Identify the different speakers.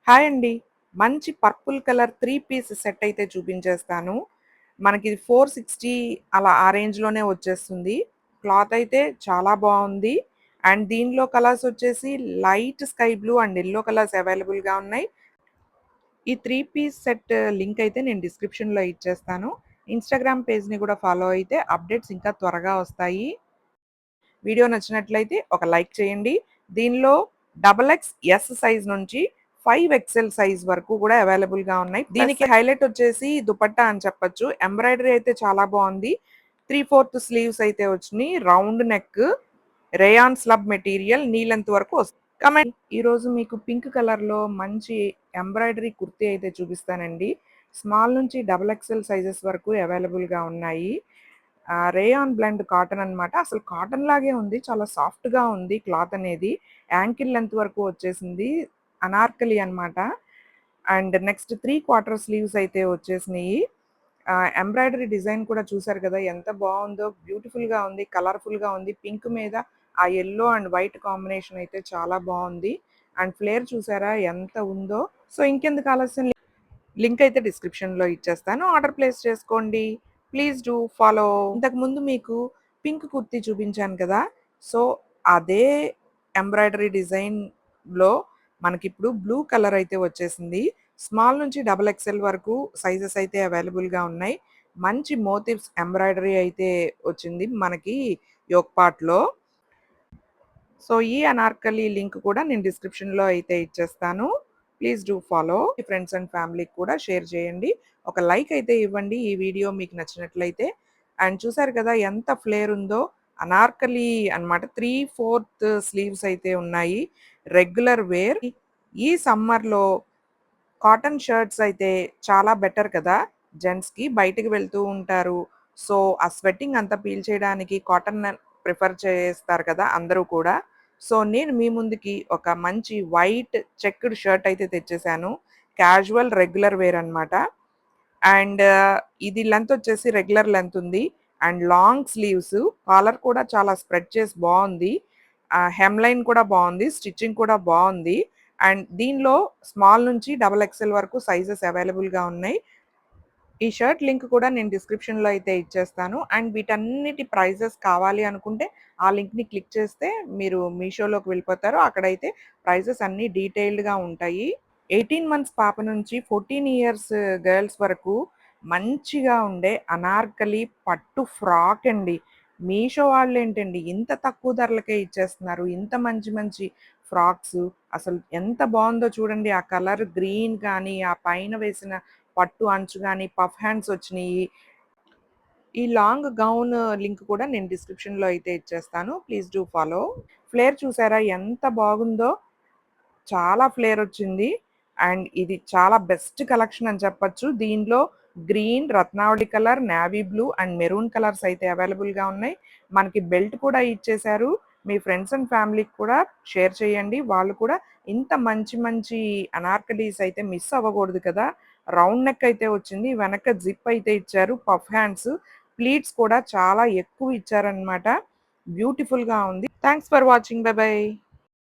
Speaker 1: Hi అండి. మంచి purple colour 3 piece set అయితే చూపించేస్తాను. మనకిది 460 అలా ఆ రేంజ్‌లోనే వచ్చేస్తుంది. క్లాత్ అయితే చాలా బావుంది. అండ్ దీనిలో కలర్స్ వచ్చేసి light sky blue and yellow colours అవైలబుల్‌గా ఉన్నాయి. ఈ 3 పీస్ సెట్ లింక్ అయితే నేను డిస్క్రిప్షన్‌లో ఇచ్చేస్తాను. ఇన్‌స్టాగ్రామ్ పేజ్‌ని కూడా ఫాలో అయితే అప్డేట్స్ ఇంకా త్వరగా వస్తాయి. వీడియో నచ్చినట్లయితే ఒక లైక్ చేయండి. దీనిలో డబుల్ ఎక్స్ ఎస్ సైజ్ నుంచి 5 ఎక్స్ఎల్ సైజ్ వరకు కూడా అవైలబుల్‌గా ఉన్నాయి. దీనికి హైలైట్ వచ్చేసి దుపట్టా అని చెప్పొచ్చు. ఎంబ్రాయిడరీ అయితే చాలా బావుంది. 3/4 స్లీవ్స్ అయితే వచ్చినియి. Round neck, rayon slub material knee length వరకు వస్తుంది. ఈరోజు మీకు పింక్ కలర్‌లో మంచి ఎంబ్రాయిడరీ కుర్తీ అయితే చూపిస్తానండి. స్మాల్ నుంచి డబుల్ ఎక్స్ఎల్ సైజెస్ వరకు అవైలబుల్‌గా ఉన్నాయి. రేయాన్ బ్లెండ్ కాటన్ అనమాట. అసలు కాటన్ లాగే ఉంది. చాలా సాఫ్ట్‌గా ఉంది క్లాత్ అనేది. యాంకిల్ లెంత్ వరకు వచ్చేసింది. అనార్కలి అనమాట. అండ్ నెక్స్ట్ 3/4 స్లీవ్స్ అయితే వచ్చేసినియి. ఎంబ్రాయిడరీ డిజైన్ కూడా చూసారు కదా! ఎంత బావుందో. బ్యూటిఫుల్‌గా ఉంది. కలర్‌ఫుల్‌గా ఉంది. పింక్ మీద ఆ యెల్లో అండ్ వైట్ కాంబినేషన్ అయితే చాలా బావుంది. అండ్ ఫ్లేర్ చూసారా ఎంత ఉందో. సో, ఇంకెందుకు ఆలస్యం లింక్ అయితే డిస్క్రిప్షన్‌లో ఇచ్చేస్తాను. ఆర్డర్ ప్లేస్ చేసుకోండి. Please do follow. ఇంతకుముందు మీకు పింక్ కుర్తీ చూపించాను కదా! సో, అదే ఎంబ్రాయిడరీ డిజైన్‌లో మనకిప్పుడు బ్లూ కలర్ అయితే వచ్చేసింది. స్మాల్ నుంచి డబుల్ ఎక్స్ఎల్ వరకు సైజెస్ అయితే అవైలబుల్‌గా ఉన్నాయి. మంచి మోటివ్స్ ఎంబ్రాయిడరీ అయితే వచ్చింది మనకి యోక్ పార్ట్‌లో. సో, ఈ అనార్కలి లింక్ కూడా నేను డిస్క్రిప్షన్‌లో అయితే ఇచ్చేస్తాను. Please do follow. Me friends and ఫ్యామిలీకి కూడా షేర్ చేయండి. ఒక లైక్ అయితే ఇవ్వండి ఈ వీడియో మీకు నచ్చినట్లయితే. అండ్ చూసారు కదా ఎంత ఫ్లేర్ ఉందో. అనార్కలి అన్నమాట. 3/4 స్లీవ్స్ అయితే ఉన్నాయి. Regular wear. ఈ సమ్మర్‌లో కాటన్ షర్ట్స్ అయితే చాలా బెటర్ కదా! జెంట్స్‌కి బయటికి వెళ్తూ ఉంటారు. సో, ఆ స్వెట్టింగ్ అంతా పీల్చేయడానికి కాటన్ ప్రిఫర్ చేస్తారు కదా! అందరూ కూడా. సో, నేను మీ ముందుకి ఒక మంచి వైట్ చెక్డ్ షర్ట్ అయితే తెచ్చేసాను. క్యాజువల్ రెగ్యులర్ వేర్ అనమాట. అండ్ ఇది లెంత్ వచ్చేసి రెగ్యులర్ లెంత్ ఉంది. And long sleeves. కాలర్ కూడా చాలా స్ప్రెడ్ చేసి బావుంది. హెమ్ లైన్ కూడా బావుంది. స్టిచ్చింగ్ కూడా బావుంది. అండ్ దీనిలో స్మాల్ నుంచి డబుల్ ఎక్స్ఎల్ వరకు సైజెస్ అవైలబుల్‌గా ఉన్నాయి. ఈ షర్ట్ లింక్ కూడా నేను డిస్క్రిప్షన్‌లో అయితే ఇచ్చేస్తాను. అండ్ వీటన్నిటి ప్రైజెస్ కావాలి అనుకుంటే ఆ లింక్‌ని క్లిక్ చేస్తే మీరు మీషోలోకి వెళ్ళిపోతారు. అక్కడైతే ప్రైజెస్ అన్నీ డీటెయిల్డ్‌గా ఉంటాయి. 18 మంత్స్ పాప నుంచి 14 ఇయర్స్ గర్ల్స్ వరకు మంచిగా ఉండే అనార్కలి పట్టు ఫ్రాక్ అండి. మీషో వాళ్ళేంటండి ఇంత తక్కువ ధరలకే ఇచ్చేస్తున్నారు. ఇంత మంచి మంచి ఫ్రాక్సు. అసలు ఎంత బావుందో చూడండి. ఆ కలర్ గ్రీన్ కానీ, ఆ పైన వేసిన పట్టు అంచు గాని, పఫ్ హ్యాండ్స్ వచ్చినియి. ఈ లాంగ్ గౌన్ లింక్ కూడా నేను డిస్క్రిప్షన్‌లో అయితే ఇచ్చేస్తాను. Please do follow. ఫ్లేర్ చూసారా ఎంత బాగుందో? చాలా ఫ్లేరొచ్చింది. అండ్ ఇది చాలా బెస్ట్ కలెక్షన్ అని చెప్పొచ్చు. దీనిలో గ్రీన్, రత్నావళి colour, navy blue and maroon colours అయితే అవైలబుల్‌గా ఉన్నాయి. మనకి బెల్ట్ కూడా ఇచ్చేశారు. మీ ఫ్రెండ్స్ అండ్ ఫ్యామిలీకి కూడా షేర్ చేయండి. వాళ్ళు కూడా ఇంత మంచి మంచి అనార్కలీస్ అయితే మిస్ అవ్వకూడదు కదా! రౌండ్ నెక్ అయితే వచ్చింది. వెనక జిప్ అయితే ఇచ్చారు. పఫ్ హ్యాండ్స్, ప్లీట్స్ కూడా చాలా ఎక్కువ ఇచ్చారనమాట. బ్యూటిఫుల్‌గా ఉంది. Thanks for watching. By by.